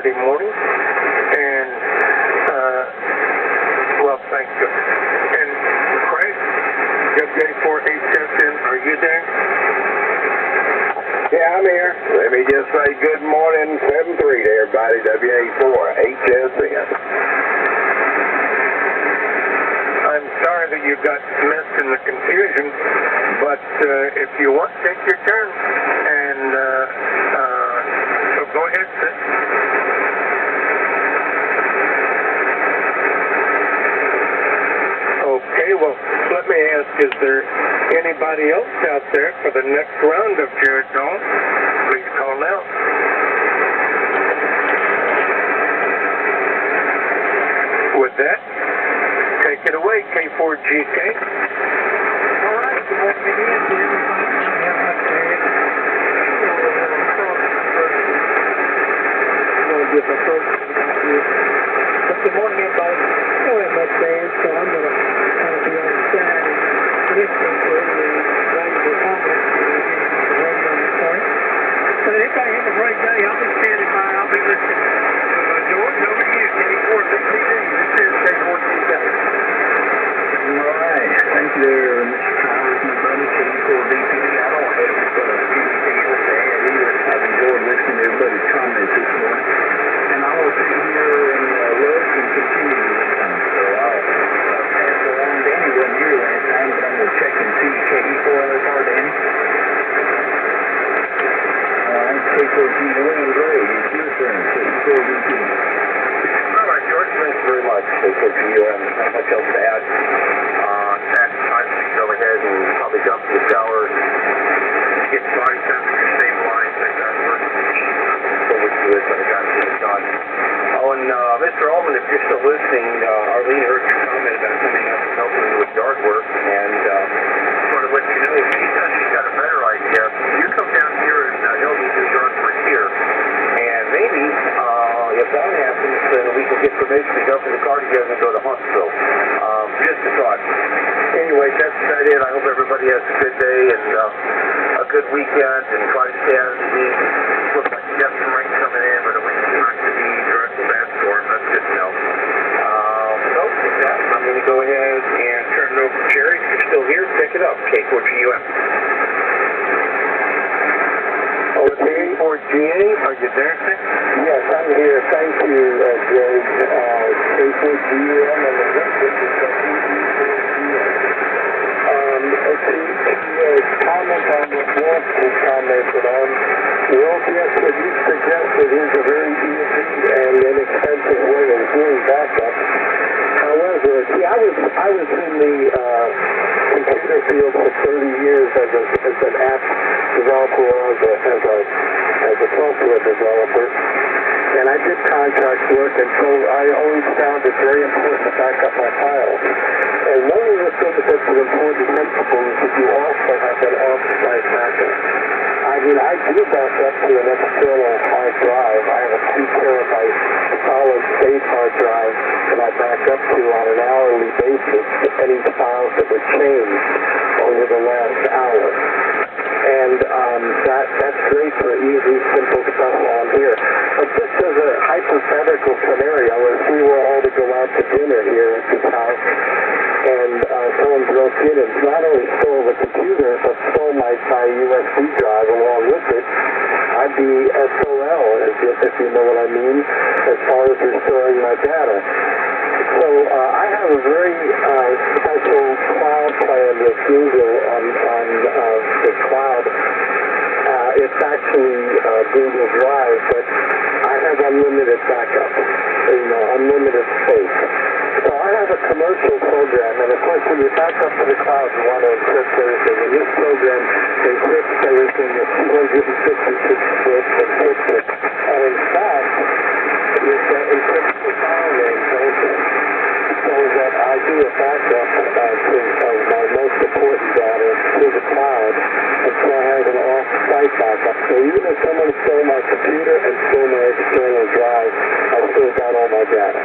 Saturday morning. And, well, thank you. And Craig, WB4ARK, are you there? Yeah, I'm here. Let me just say good morning, 7-3 to everybody, WB4ARK. I'm sorry that you got missed in the confusion, but if you want, take your turn. And so go ahead, sir. Okay, well, let me ask, is there anybody else out there for the next round of Gertal? Please call now. With that, take it away, K4GK. All right, good morning again to everybody. Good morning, everybody. I don't have much to add, so I'm going to be on the side and listening to the valuable comments that we're getting on the radio this morning. So everybody have a great day. I'll be standing by. I'll be listening. George, over to you, K4BPD. This is K4GK. All right. Thank you there, Mr. Towers, my buddy, K4BPD. I don't have anything else to add either. I've enjoyed listening to everybody's comments this morning. And I will sit here and look and continue to listen. So I'll pass along to anyone here last time, but I'm going to check and see KE4ARK, Danny. All right, K4GK, Greg, it's your turn, K4BP. All right, George, thanks very much. Not much else to add. Time to go ahead and probably jump in the shower, get the body temperature stabilized, and work forward to it by the time it's done. Oh, and Mr. Allman, if you're still listening, Arlene heard your comment about coming up and helping you with yard work, and sort of let you know, she's got a better idea. You come down here and help me do yard work here, and maybe if that happens, then we can get permission to jump in the car together and go to Huntsville. Just a thought. Anyway, that's about it. I hope everybody has a good day and a good weekend, and try to stay out of the heat. Looks like you got some rain coming in, but it was not to be direct bad storm. That's good to know. So with that, I'm going to go ahead and turn it over to Jerry. If you're still here, pick it up. K4GUM. K4GA, are you there, sir? Yes, I'm here. Thank you, Greg. K4GUM and the rest of the comment on what Wolf has commented on. Wolf, yes, what you suggested is a very easy and inexpensive way of doing backup. However, see, I was in the computer field for 30 years as an app developer, as a software developer, and I did contract work, and so I always found it very important to back up my files. And one of the things that's an important principle is that you also have an off-site backup. I mean, I do back up to an external hard drive. I have a 2 terabyte solid state hard drive that I back up to on an hourly basis to any files that were changed over the last hour. And that's great for easy, simple stuff on here. But just as a hypothetical scenario, if we were all to go out to dinner here at this house, and someone broke in and not only stole the computer, but stole my USB drive along with it, I'd be SOL, if you know what I mean, as far as restoring my data. So I have a very special cloud plan with Google on the cloud. It's actually Google Drive, but I have unlimited backup, unlimited space. So I have a commercial program, and of course when you back up to the cloud, you want to encrypt everything. In this program, encrypts everything at 256 bits encrypted. And in fact, it encrypts the file names also, so that I do a backup of my most important data to the cloud, and so I have an off-site backup. So even if someone stole my computer and stole my external drive, I still got all my data.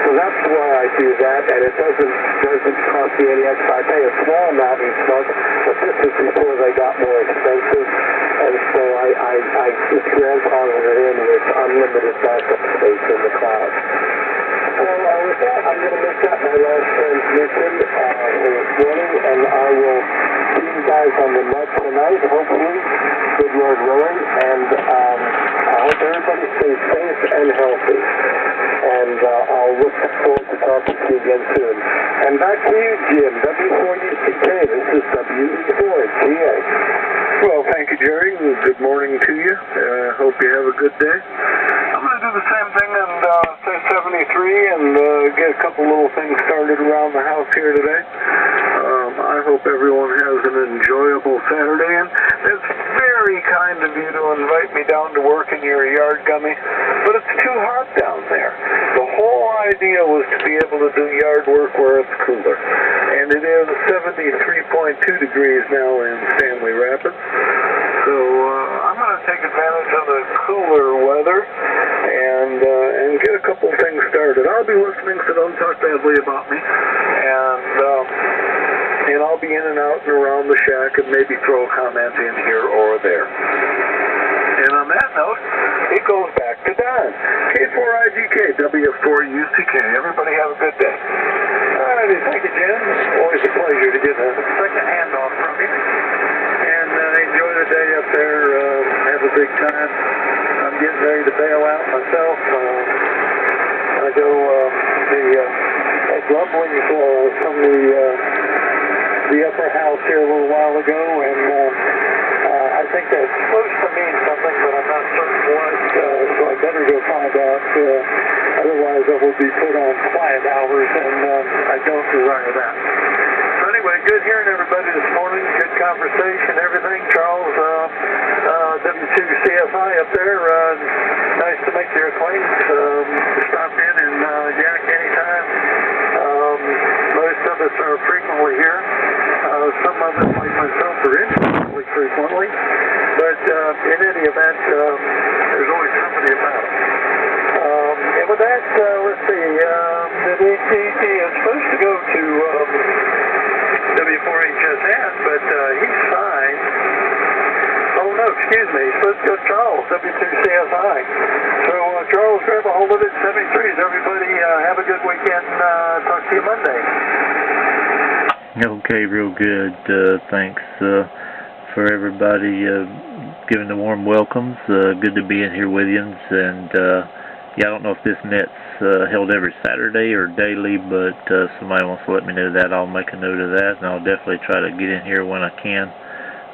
So that's why I do that, and it doesn't cost me any extra. I pay a small amount each month, but this is before they got more expensive, and so I just grandfathered it in with unlimited backup space in the cloud. So with that, I'm going to make that my last transmission for this morning, and I will see you guys on the net tonight, hopefully, good Lord willing, and I hope everybody stays safe and healthy. And I'll look forward to talking to you again soon. And back to you, Jim, W4UCK. This is WB4ARK. Well, thank you, Jerry. Good morning to you. Hope you have a good day. I'm going to do the same thing and say 73 and get a couple little things started around the house here today. I hope everyone has an enjoyable Saturday, and it's very kind of you to invite me down to work in your yard, Gummy, but it's too hot down there. The whole idea was to be able to do yard work where it's cooler, and it is 73.2 degrees now in Stanley Rapids, so I'm going to take advantage of the cooler weather and get a couple things started. I'll be listening, so don't talk badly about me, and I'll be in and out and around the shack and maybe throw a comment in here or there. And on that note, it goes back to Don. K4IGK, W4UCK. Everybody have a good day. All righty, thank you, Jim. Always a pleasure to get a second handoff from you. And enjoy the day up there. Have a big time. I'm getting ready to bail out myself. I go the grumblings from the upper house here a little while ago, and I think that's supposed to mean something, but I'm not certain what, so I better go find out. Otherwise, I will be put on quiet hours, and I don't desire that. So anyway, good hearing everybody this morning. Good conversation, everything. Charles, W2CFI up there. Nice to make your acquaintance. Stop in and yak anytime. Most of us are frequently here. Some of us, like myself, are infrequently frequently. But in any event, there's always somebody about. And with that, let's see. The DTT is supposed to go to W4HSN, but he's fine. Oh, no, excuse me. He's supposed to go to Charles, W2CSI. So, Charles, grab a hold of it. 73s. Everybody, have a good weekend. Talk to you Monday. Okay, real good. Thanks for everybody giving the warm welcomes. Good to be in here with you. And yeah, I don't know if this net's held every Saturday or daily, but somebody wants to let me know that. I'll make a note of that, and I'll definitely try to get in here when I can.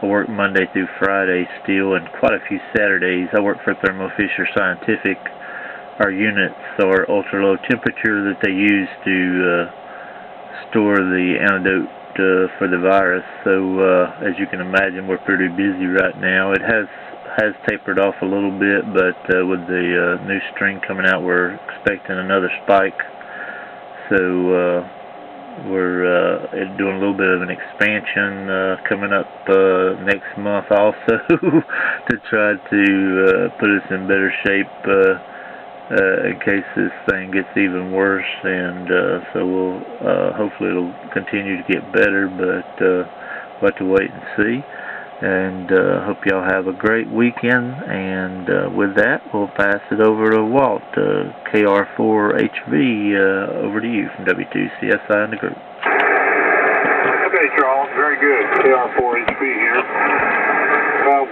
I work Monday through Friday still, and quite a few Saturdays. I work for Thermo Fisher Scientific. Our units are ultra-low temperature that they use to store the antidote for the virus. So as you can imagine, we're pretty busy right now. It has tapered off a little bit, but with the new strain coming out, we're expecting another spike. So we're doing a little bit of an expansion coming up next month also to try to put us in better shape in case this thing gets even worse, and so we'll hopefully it'll continue to get better, but we'll have to wait and see. And hope y'all have a great weekend, and with that we'll pass it over to Walt, KR4HV, over to you from W2CSI in the group. Okay, Charles, very good. KR4HV here. Well,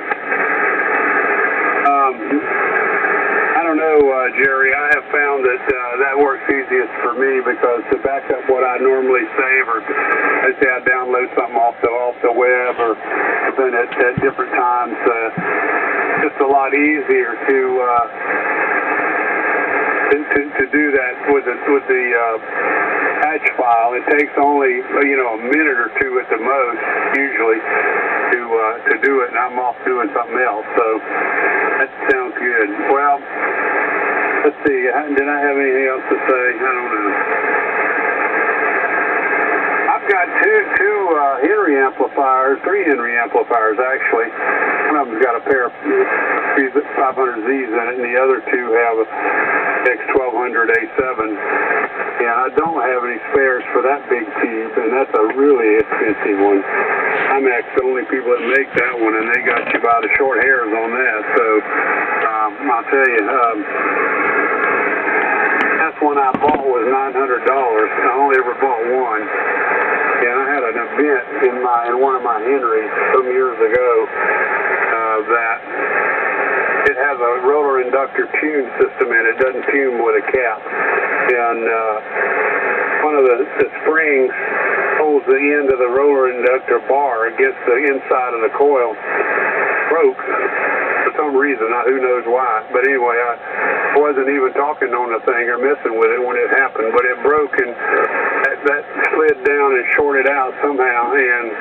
I don't know, Jerry. I have found that that works easiest for me because to back up what I normally save, or let's say I download something off the web or something at different times, it's just a lot easier to do that with the patch file. It takes only a minute or two at the most usually to do it, and I'm off doing something else. So that sounds good. Well, let's see. Did I have anything else to say? I don't know. I've got two Henry amplifiers, 3 Henry amplifiers actually. One of them's got a pair of 500Zs in it, and the other two have a X1200 A7. I don't have any spares for that big tube, and that's a really expensive one. IMAX the only people that make that one, and they got you by the short hairs on that. So I'll tell you, that's one I bought was $900. I only ever bought one, and I had an event in one of my Henrys some years ago that it has a roller inductor tune system in it. It doesn't tune with a cap, and one of the springs holds the end of the roller inductor bar against the inside of the coil. Broke for some reason, who knows why. But anyway, I wasn't even talking on the thing or messing with it when it happened, but it broke, and that slid down and shorted out somehow, and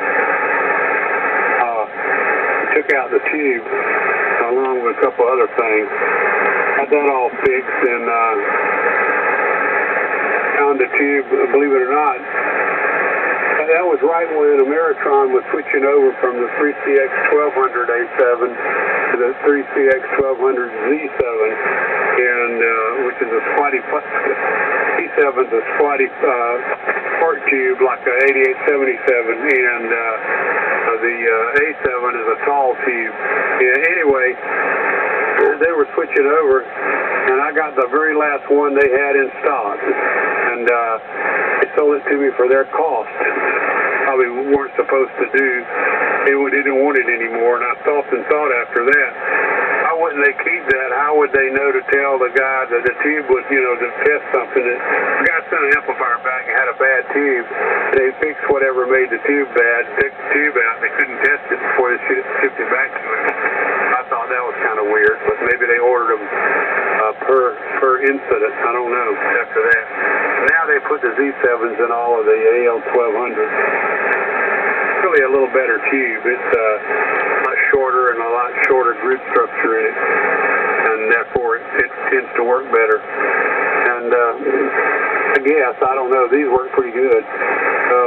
took out the tube along with a couple other things. Had that all fixed, and found the tube, believe it or not. That was right when Ameritron was switching over from the 3CX 1200 A7 to the 3CX 1200 Z7, and which is a squatty C7 is a squatty part tube like a 8877, and the A7 is a tall tube. Yeah, anyway, they were switching over, and I got the very last one they had in stock, and they sold it to me for their cost. Probably weren't supposed to do. They didn't want it anymore, and I thought after that, how wouldn't they keep that? How would they know to tell the guy that the tube was, to test something? That the guy sent an amplifier back and had a bad tube. They fixed whatever made the tube bad, took the tube out. They couldn't test it before they shipped it back to him. I thought that was kind of weird, but maybe they ordered them per incident. I don't know after that. Now they put the Z7s in all of the AL1200s. Really a little better tube. It's a lot shorter and a lot shorter group structure in it, and therefore it tends to work better. And I guess, I don't know, these work pretty good. So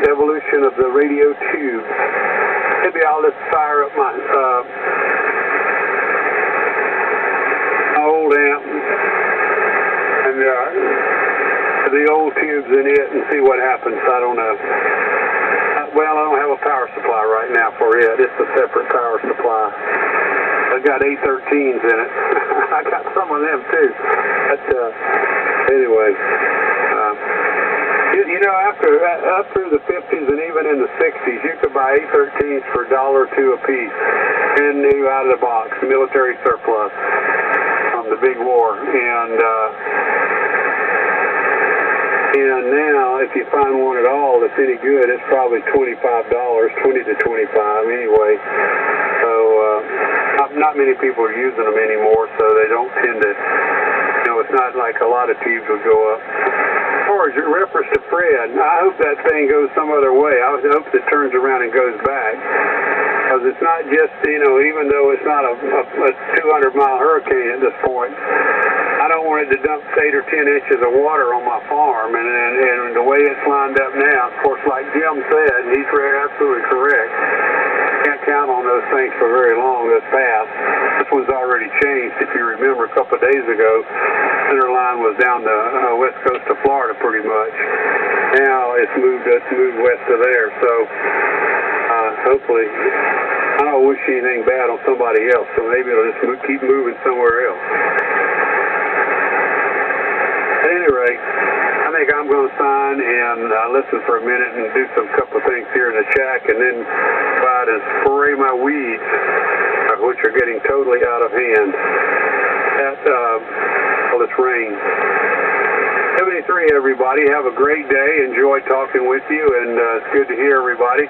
evolution of the radio tube. Maybe I'll just fire up my old amp and the old tubes in it and see what happens. I don't know. Well, I don't have a power supply right now for it. It's a separate power supply. I've got 813s in it. I got some of them too. But anyway, up through the 50s and even in the 60s, you could buy 813s for $1 or $2 a piece, brand new out of the box, military surplus from the big war, and now, if you find one at all that's any good, it's probably $25, 20 to 25 anyway. So not many people are using them anymore, so they don't tend to, it's not like a lot of tubes would go up. As far as your reference to Fred, I hope that thing goes some other way. I hope it turns around and goes back. Because it's not just, even though it's not a 200-mile hurricane at this point, I don't want it to dump 8 or 10 inches of water on my farm. And the way it's lined up now, of course, like Jim said, and he's absolutely correct, can't count on those things for very long this fast. This one's already changed. If you remember, a couple of days ago, center line was down the west coast of Florida pretty much. Now it's moved west of there. So hopefully, I don't wish anything bad on somebody else, so maybe it'll just keep moving somewhere else. At any rate, I think I'm going to sign and listen for a minute and do some couple of things here in the shack, and then try to spray my weeds, which are getting totally out of hand at all this rain. 73, everybody. Have a great day. Enjoy talking with you, and it's good to hear everybody.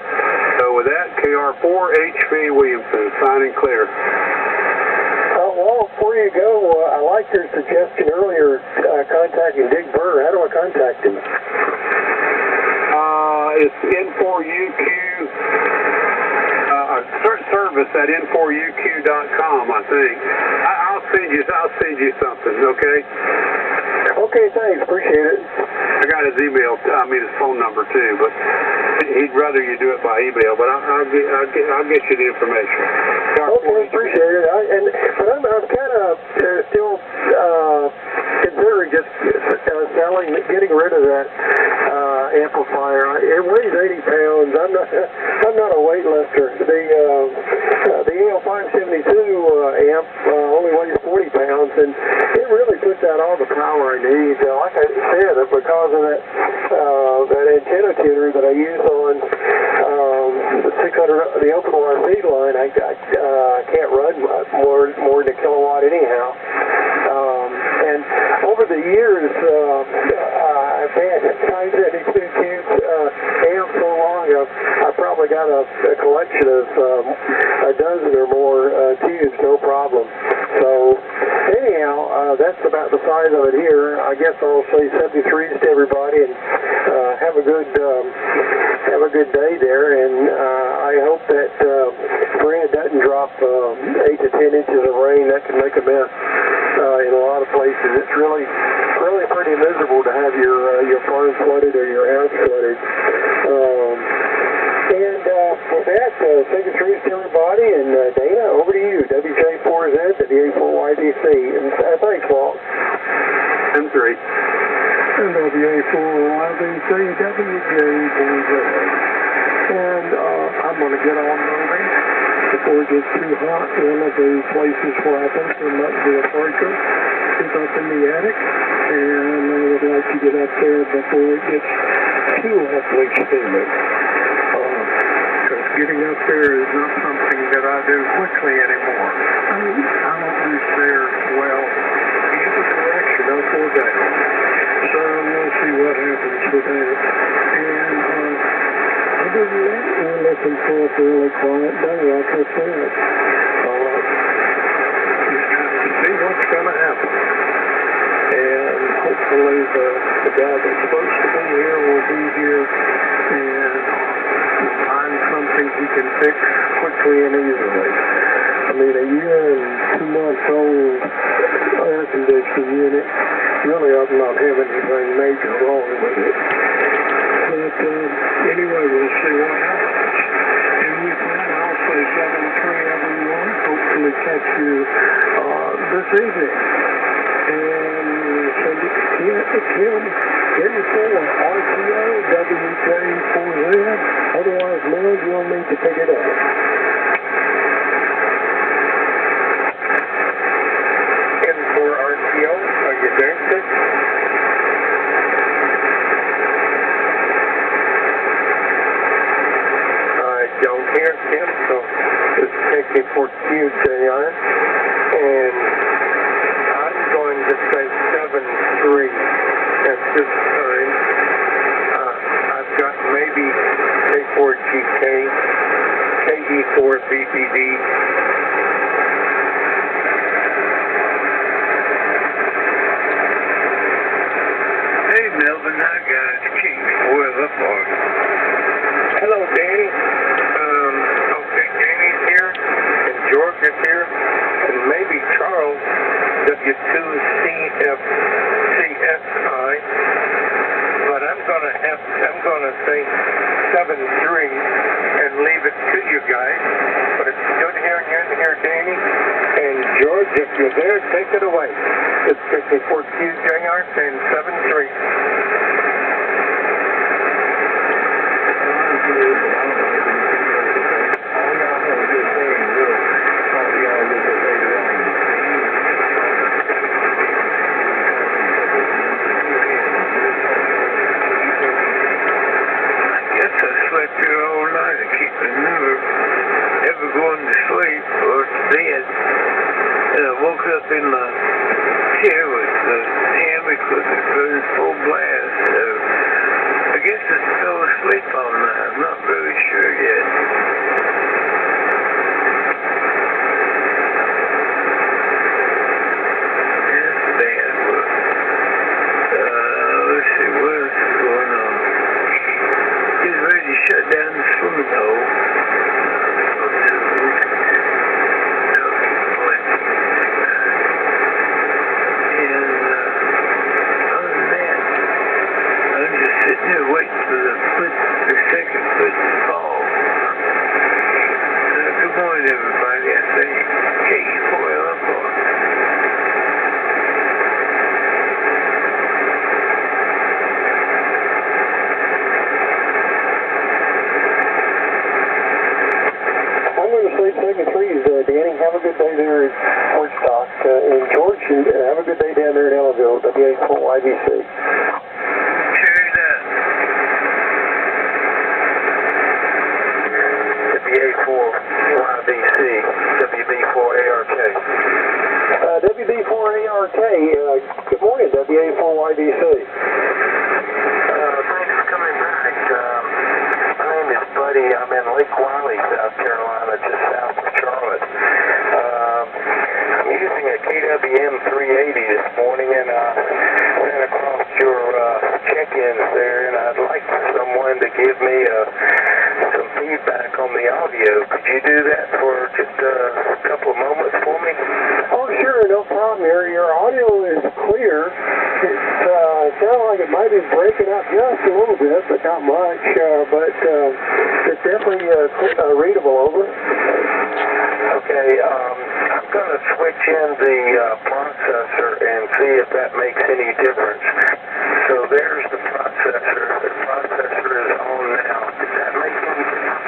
So with that, KR4HV Williamson, signing clear. Well, before you go, I liked your suggestion earlier, contacting Dick Burr. How do I contact him? It's N4UQ, service at N4UQ.com, I think. I'll send you something, okay? Okay, thanks. Appreciate it. I got his his phone number too, but he'd rather you do it by email. But I'll get you the information. Okay, appreciate it. But I'm kind of still getting rid of that amplifier. It weighs 80 pounds. I'm not a weightlifter. The AL572 amp only weighs 40 pounds, and it really puts out all the power I need. Like I said, because of that antenna tuner that I use on the 600, the open wire feed line, I can't run more than a kilowatt anyhow. And over the years, I've had these two tubes amps so long, I've probably got a collection of a dozen or more tubes, no problem. So anyhow, that's about the size of it here. I guess I'll say 73s to everybody, and have a good day there. And I hope that Fred doesn't drop 8 to 10 inches of rain. That can make a mess in a lot of places. It's really pretty miserable to have your farm flooded or your house flooded. And with that, secretaries to everybody, and Dana, over to you. WJ4Z, WA4YDC. And thanks, Walt. M3. And WA4YDC, WJ4Z. And I'm going to get on moving before it gets too hot. One of the places where I think there might be a breaker is up in the attic, and I would like to get up there before it gets too awfully steamy. Because getting up there is not something that I do quickly anymore. I don't do stairs well either direction, up or down. So we'll see what happens with that. And other than that, we're looking for a fairly quiet day, like I said. Just have to see what's going to happen. And hopefully the guy that's supposed to be here will be here and find something he can fix quickly and easily. I mean, a year and 2 months old air conditioning unit really ought not have anything major wrong with it. But anyway, we'll see what happens. And with that, I'll say 7-3 everyone. Hopefully catch you this evening. And send it to Kim for RTO WJ4Z. Otherwise, Mel, you'll need to pick it up. And for RTO, are you there, sir? I don't hear Kim, so it's taking for QJR. And I'm going to say 7-3 at this time. I've got maybe K4GK, KE4BPD. Hey Melvin, hi guys, King4LFR. Hello Danny. Okay, Danny's here, and George is here, and maybe Charles, W2CFCSI. But I'm gonna say 7-3 and leave it to you guys. But it's good hearing you in here, Danny. And George, if you're there, take it away. It's 54QJR saying 7-3. Going to sleep or to bed, and I woke up in my chair with the hammock with it running full blast, so I guess I fell asleep all night. I'm not really sure yet. That's bad, but let's see what else is going on. Getting ready to shut down the swimming hole. Sitting there waiting for the second foot to fall. station. Have a good day down there in Ellenville, WB4YBC. Cheers that. WB4YBC, WB4ARK. WB4ARK, good morning, WA4YBC. Thanks for coming back. My name is Buddy. I'm in Lake Wiley, South Carolina, just south of Charlotte. I'm using a KWM 380 this morning, and I ran across your check-ins there, and I'd like someone to give me some feedback on the audio. Could you do that for just a couple of moments for me? Oh, sure, no problem. Your audio is clear. It sounds like it might be breaking up just a little bit, but not much. But it's definitely readable. Over. Okay, I'm going to switch in the processor and see if that makes any difference. So there's the processor. The processor is on now. Does that make any difference?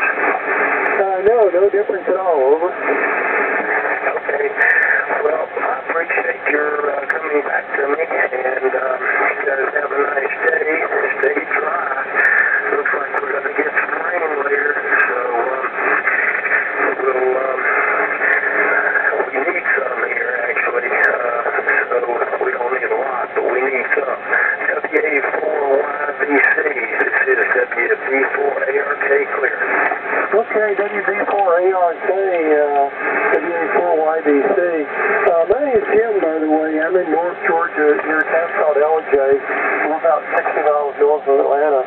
No difference at all. Over. Okay. Well, I appreciate your coming back to me, and you guys have a nice day. Stay dry. Looks like we're going to get some rain later, so we need some here, actually. So we don't need a lot, but we need some. WA4YBC. This is WB4ARK clear. Okay, WB4ARK, WA4YBC. My name is Jim, by the way. I'm in North Georgia, near a town called LJ. We're about 60 miles north of Atlanta. I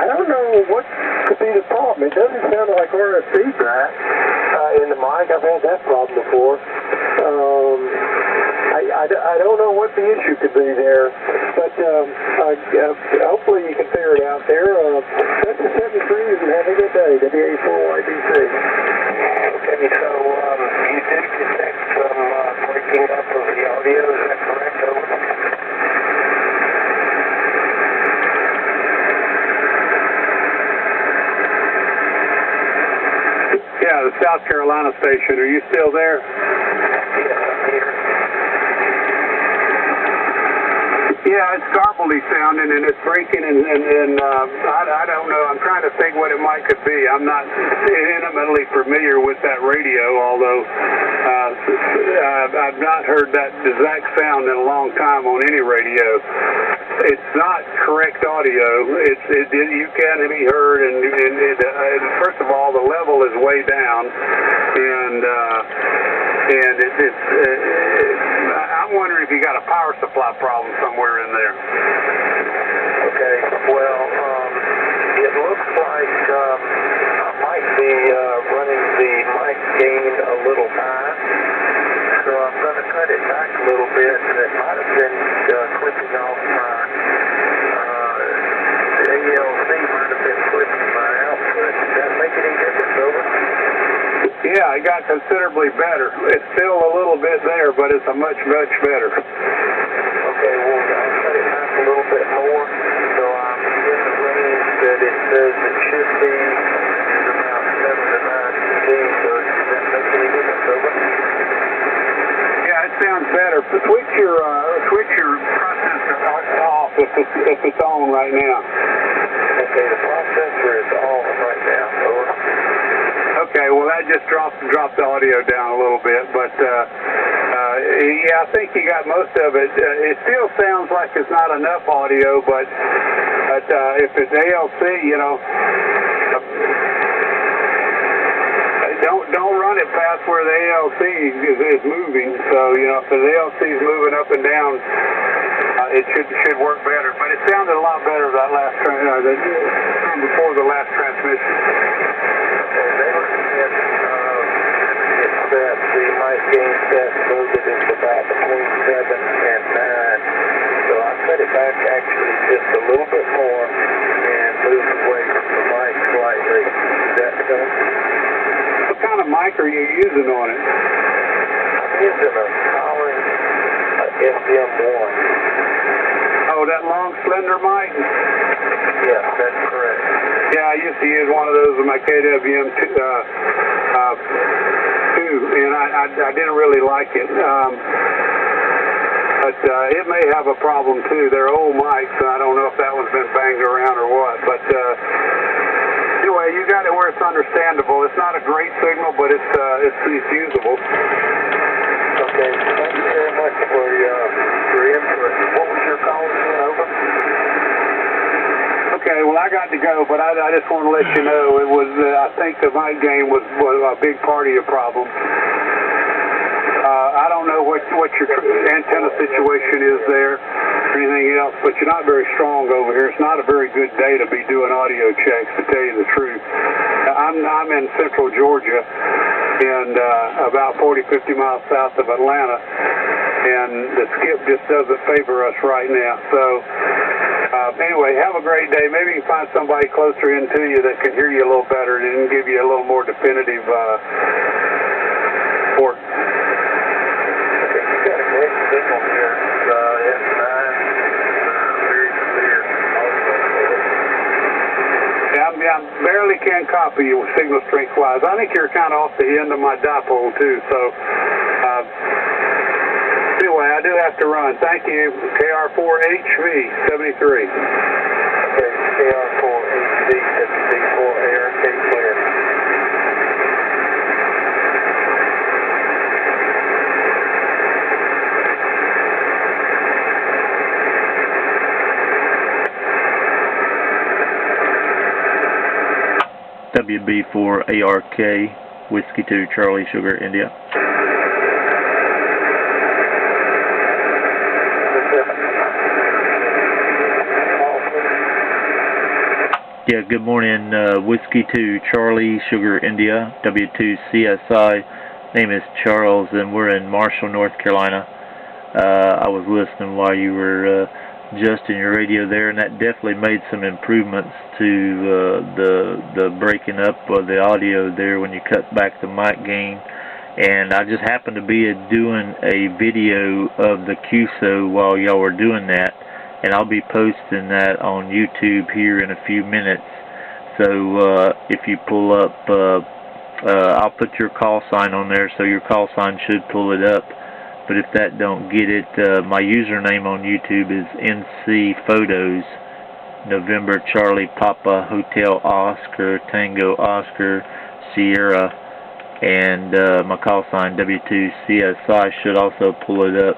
don't know what could be the problem. It doesn't sound like RF feedback in the mic. I've had that problem before. I don't know what the issue could be there, but hopefully you can figure it out there. That's the 73 and have a good day, WA4YBC. Okay, so you did detect some breaking up of the audio, is that correct? Over. Yeah, the South Carolina station. Are you still there? Yes, I'm here. Yeah, it's garbly sounding and it's breaking and I don't know. I'm trying to think what it might could be. I'm not intimately familiar with that radio, although I've not heard that exact sound in a long time on any radio. It's not correct audio. You can be heard, and first of all, the level is way down, and I'm wondering if you got a power supply problem somewhere in there. Okay, well, it looks like I might be running the mic gain a little high, so I'm going to cut it back a little bit, and it might have been clipping off my ALC, might have been clipping my output. Does that make any difference, over? Yeah, it got considerably better. It's still a little bit there, but it's a much better. Okay, well, I'll cut it back a little bit more, so I'm in the range that it says it should be, about 7 to 9 dB, so does that make any difference, over? Yeah, it sounds better. Switch your processor off if it's on right now. Okay, the processor is on right now, over. Okay, well that just dropped the audio down a little bit, but yeah, I think you got most of it. It still sounds like it's not enough audio, but if it's ALC, don't run it past where the ALC is moving. So if the ALC is moving up and down, it should work better. But it sounded a lot better that last before the last transmission. That the mic gain set loaded is about between 7 and 9. So I cut it back actually just a little bit more and moved away from the mic slightly. Is that so? What kind of mic are you using on it? I'm using a Collins SM1. Oh, that long slender mic? Yes, that's correct. Yeah, I used to use one of those with my KWM 2 too, and I didn't really like it. But it may have a problem too. They're old mics, and I don't know if that one's been banged around or what. But anyway, you got it where it's understandable. It's not a great signal, but it's usable. Okay, thank you very much for your input. What was your call again? Over? Okay, well, I got to go, but I just want to let you know it was, I think the mic gain was a big part of your problem. I don't know what your antenna situation is there or anything else, but you're not very strong over here. It's not a very good day to be doing audio checks, to tell you the truth. I'm in central Georgia and about 40-50 miles south of Atlanta, and the skip just doesn't favor us right now. So anyway, have a great day. Maybe you can find somebody closer in to you that can hear you a little better and give you a little more definitive report. Got a great signal here. It's nice, very clear. Yeah, I barely can copy you signal strength-wise. I think you're kind of off the end of my dipole, too. So, anyway, I do have to run. Thank you. KR4HV 73. Okay, KR4HV 74ARK clear. WB4ARK Whiskey 2 Charlie Sugar India. Yeah, good morning, Whiskey 2 Charlie Sugar India, W2 CSI. Name is Charles, and we're in Marshall, North Carolina. I was listening while you were adjusting your radio there, and that definitely made some improvements to the breaking up of the audio there when you cut back the mic gain. And I just happened to be doing a video of the QSO while y'all were doing that, and I'll be posting that on YouTube here in a few minutes. So if you pull up, I'll put your call sign on there, so your call sign should pull it up. But if that don't get it, my username on YouTube is NC Photos, November Charlie Papa Hotel Oscar Tango Oscar Sierra, and my call sign W2CSI should also pull it up.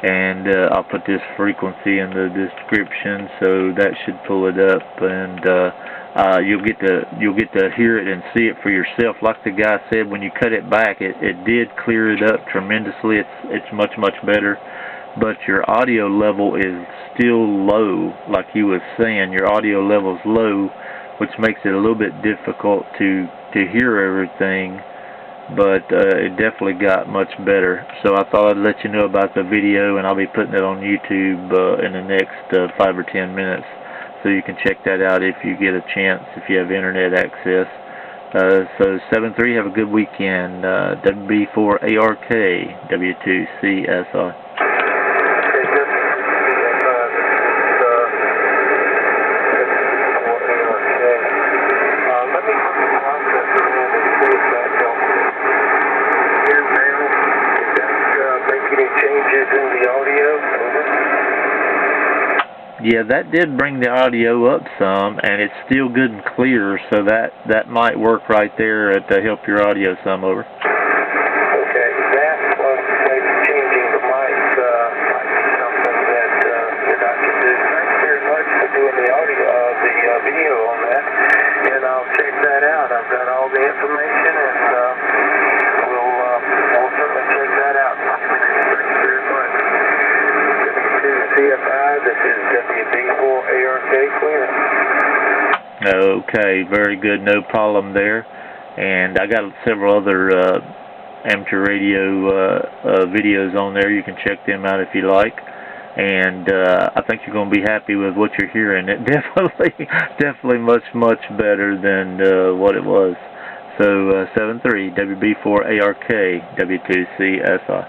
And I'll put this frequency in the description, so that should pull it up, and you'll get to hear it and see it for yourself. Like the guy said, when you cut it back, it did clear it up tremendously. It's much better, but your audio level is still low. Like he was saying, your audio level is low, which makes it a little bit difficult to hear everything. But it definitely got much better. So I thought I'd let you know about the video, and I'll be putting it on YouTube in the next 5 or 10 minutes. So you can check that out if you get a chance, if you have internet access. So 7-3, have a good weekend. WB4ARK, W2CSI. Yeah, that did bring the audio up some, and it's still good and clear, so that might work right there to help your audio some over. Okay, that was maybe changing the mic might be something that I can do. Thanks very much for doing the audio, the video on that, and I'll check that out. I've got all the information, and we'll certainly check that out. Thanks very much. CFI, this is WB4ARK clear. Okay, very good, no problem there. And I got several other amateur radio videos on there. You can check them out if you like. And I think you're going to be happy with what you're hearing. It definitely much better than what it was. So 7-3, WB4ARK, W2CSI.